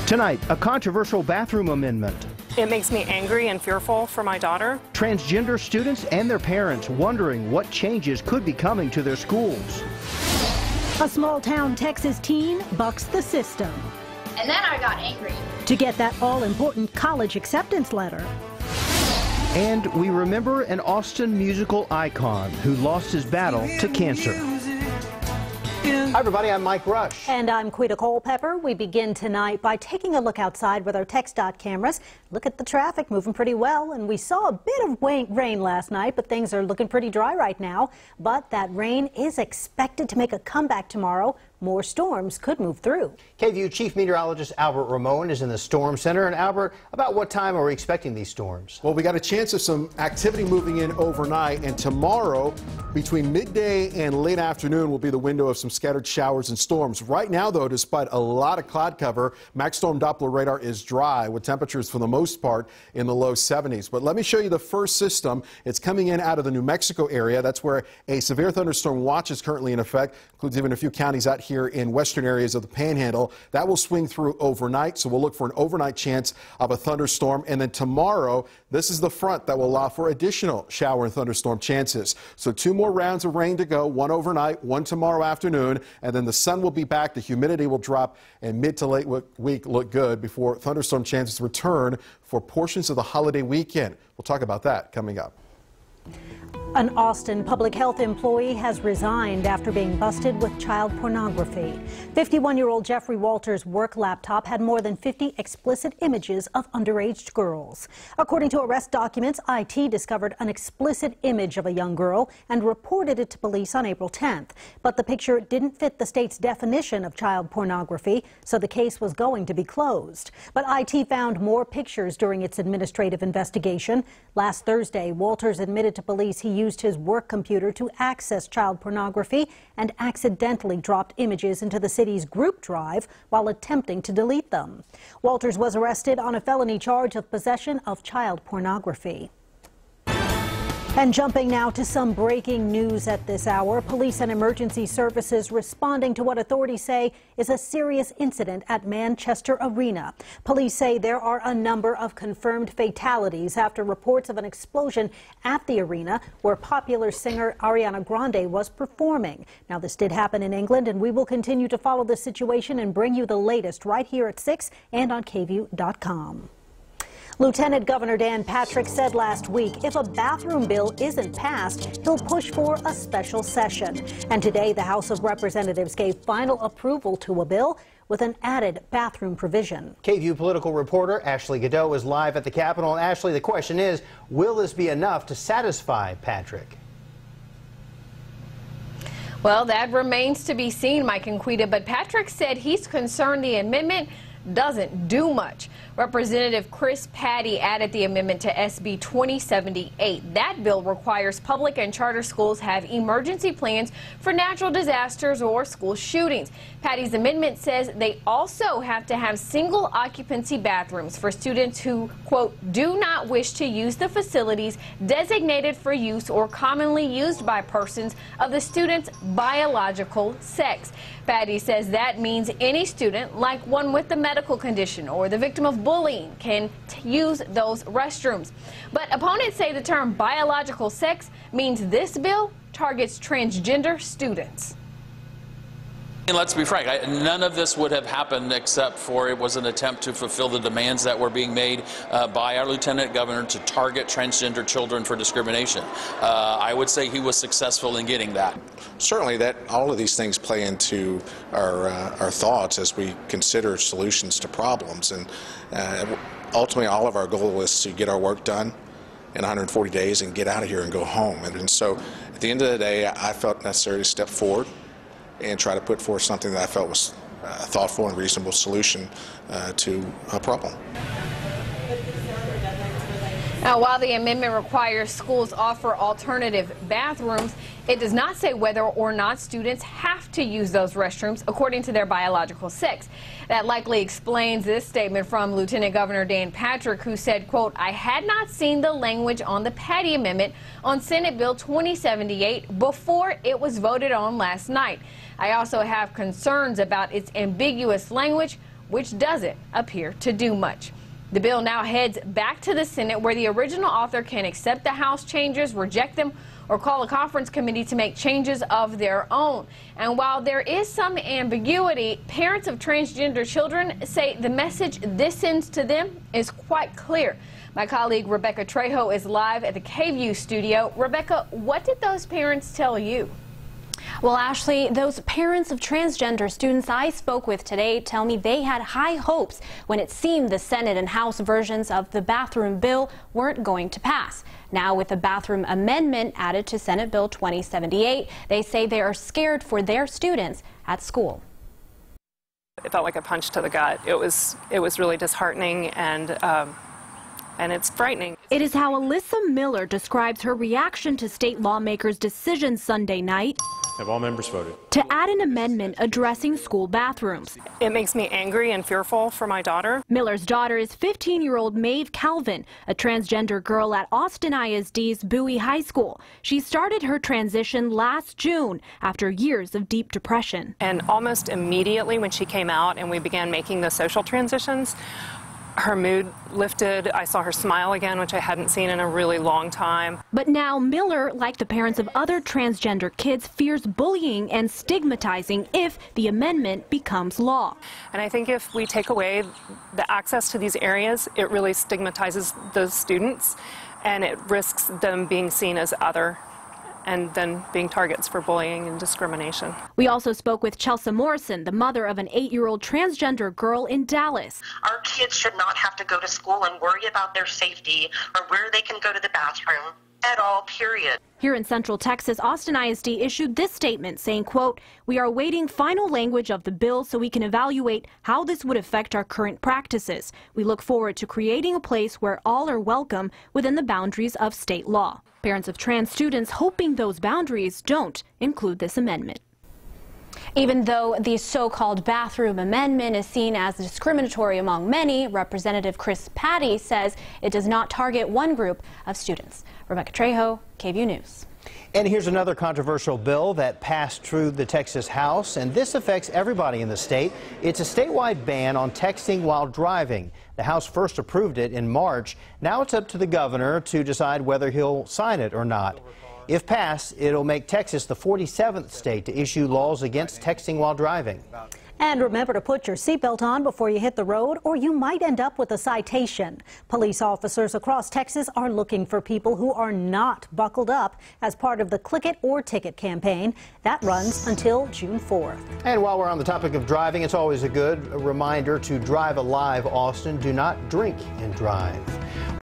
Tonight, a controversial bathroom amendment. It makes me angry and fearful for my daughter. Transgender students and their parents wondering what changes could be coming to their schools. A small-town Texas teen bucks the system. And then I got angry. To get that all-important college acceptance letter. And we remember an Austin musical icon who lost his battle to cancer. Hi everybody, I'm Mike Rush. And I'm Quita Culpepper. We begin tonight by taking a look outside with our TxDOT cameras. Look at the traffic moving pretty well, and we saw a bit of rain last night, but things are looking pretty dry right now. But that rain is expected to make a comeback tomorrow. More storms could move through. KVUE Chief Meteorologist Albert Ramon is in the Storm Center. And Albert, about what time are we expecting these storms? Well, we got a chance of some activity moving in overnight, and tomorrow between midday and late afternoon will be the window of some scattered showers and storms. Right now, though, despite a lot of cloud cover, max storm Doppler radar is dry with temperatures for the most part in the low 70s. But let me show you the first system. It's coming in out of the New Mexico area. That's where a severe thunderstorm watch is currently in effect. Includes even a few counties out here in western areas of the Panhandle. That will swing through overnight, so we'll look for an overnight chance of a thunderstorm. And then tomorrow, this is the front that will allow for additional shower and thunderstorm chances. So 2 more rounds of rain to go, 1 overnight, 1 tomorrow afternoon, and then the sun will be back, the humidity will drop, and mid to late week look good before thunderstorm chances return for portions of the holiday weekend. We'll talk about that coming up. An Austin public health employee has resigned after being busted with child pornography. 51-year-old Jeffrey Walters' work laptop had more than 50 explicit images of underage girls. According to arrest documents, IT discovered an explicit image of a young girl and reported it to police on April 10th. But the picture didn't fit the state's definition of child pornography, so the case was going to be closed. But IT found more pictures during its administrative investigation. Last Thursday, Walters admitted to police he used his work computer to access child pornography and accidentally dropped images into the city's group drive while attempting to delete them. Walters was arrested on a felony charge of possession of child pornography. And jumping now to some breaking news at this hour, police and emergency services responding to what authorities say is a serious incident at Manchester Arena. Police say there are a number of confirmed fatalities after reports of an explosion at the arena where popular singer Ariana Grande was performing. Now, this did happen in England, and we will continue to follow the situation and bring you the latest right here at 6 and on KVUE.com. Lieutenant Governor Dan Patrick said last week if a bathroom bill isn't passed, he'll push for a special session. And today, the House of Representatives gave final approval to a bill with an added bathroom provision. KVUE political reporter Ashley Godot is live at the Capitol. And Ashley, the question is, will this be enough to satisfy Patrick? Well, that remains to be seen, Mike and Quita, but Patrick said he's concerned the amendment doesn't do much. Representative Chris Patty added the amendment to SB 2078. That bill requires public and charter schools have emergency plans for natural disasters or school shootings. Patty's amendment says they also have to have single occupancy bathrooms for students who, quote, do not wish to use the facilities designated for use or commonly used by persons of the student's biological sex. Patty says that means any student, like one with a medical condition or the victim of bullying, can use those restrooms. But opponents say the term biological sex means this bill targets transgender students. And let's be frank, none of this would have happened except for it was an attempt to fulfill the demands that were being made by our Lieutenant Governor to target transgender children for discrimination. I would say he was successful in getting that. Certainly that all of these things play into our thoughts as we consider solutions to problems. And ultimately all of our goal is to get our work done in 140 days and get out of here and go home. And so at the end of the day, I felt necessary to step forward and try to put forth something that I felt was a thoughtful and reasonable solution to a problem. Now, while the amendment requires schools offer alternative bathrooms, it does not say whether or not students have to use those restrooms according to their biological sex. That likely explains this statement from Lieutenant Governor Dan Patrick, who said, quote, I had not seen the language on the Patty Amendment on Senate Bill 2078 before it was voted on last night. I also have concerns about its ambiguous language which doesn't appear to do much. The bill now heads back to the Senate, where the original author can accept the House changes, reject them, or call a conference committee to make changes of their own. And while there is some ambiguity, parents of transgender children say the message this sends to them is quite clear. My colleague Rebecca Trejo is live at the KVUE studio. Rebecca, what did those parents tell you? Well, Ashley, those parents of transgender students I spoke with today tell me they had high hopes when it seemed the Senate and House versions of the bathroom bill weren't going to pass. Now, with the bathroom amendment added to Senate Bill 2078, they say they are scared for their students at school. It felt like a punch to the gut. It was really disheartening and it's frightening. It is how Alyssa Miller describes her reaction to state lawmakers' decision Sunday night. Have all members voted? To add an amendment addressing school bathrooms. It makes me angry and fearful for my daughter. Miller's daughter is 15-year-old Maeve Calvin, a transgender girl at Austin ISD's Bowie High School. She started her transition last June after years of deep depression. And almost immediately when she came out and we began making the social transitions, her mood lifted. I saw her smile again, which I hadn't seen in a really long time. But now Miller, like the parents of other transgender kids, fears bullying and stigmatizing if the amendment becomes law. And I think if we take away the access to these areas, it really stigmatizes those students and it risks them being seen as other and then being targets for bullying and discrimination. We also spoke with Chelsea Morrison, the mother of an 8-year-old transgender girl in Dallas. Our kids should not have to go to school and worry about their safety or where they can go to the bathroom at all, period. Here in Central Texas, Austin ISD issued this statement saying, quote, "We are awaiting final language of the bill so we can evaluate how this would affect our current practices. We look forward to creating a place where all are welcome within the boundaries of state law." Parents of trans students hoping those boundaries don't include this amendment. Even though the so-called bathroom amendment is seen as discriminatory among many, Representative Chris Patty says it does not target one group of students. Rebecca Trejo, KVUE News. And here's another controversial bill that passed through the Texas House, and this affects everybody in the state. It's a statewide ban on texting while driving. The House first approved it in March. Now it's up to the governor to decide whether he'll sign it or not. If passed, it'll make Texas the 47th state to issue laws against texting while driving. And remember to put your seatbelt on before you hit the road, or you might end up with a citation. Police officers across Texas are looking for people who are not buckled up as part of the Click It or Ticket campaign. That runs until June 4th. And while we're on the topic of driving, it's always a good reminder to drive alive, Austin. Do not drink and drive.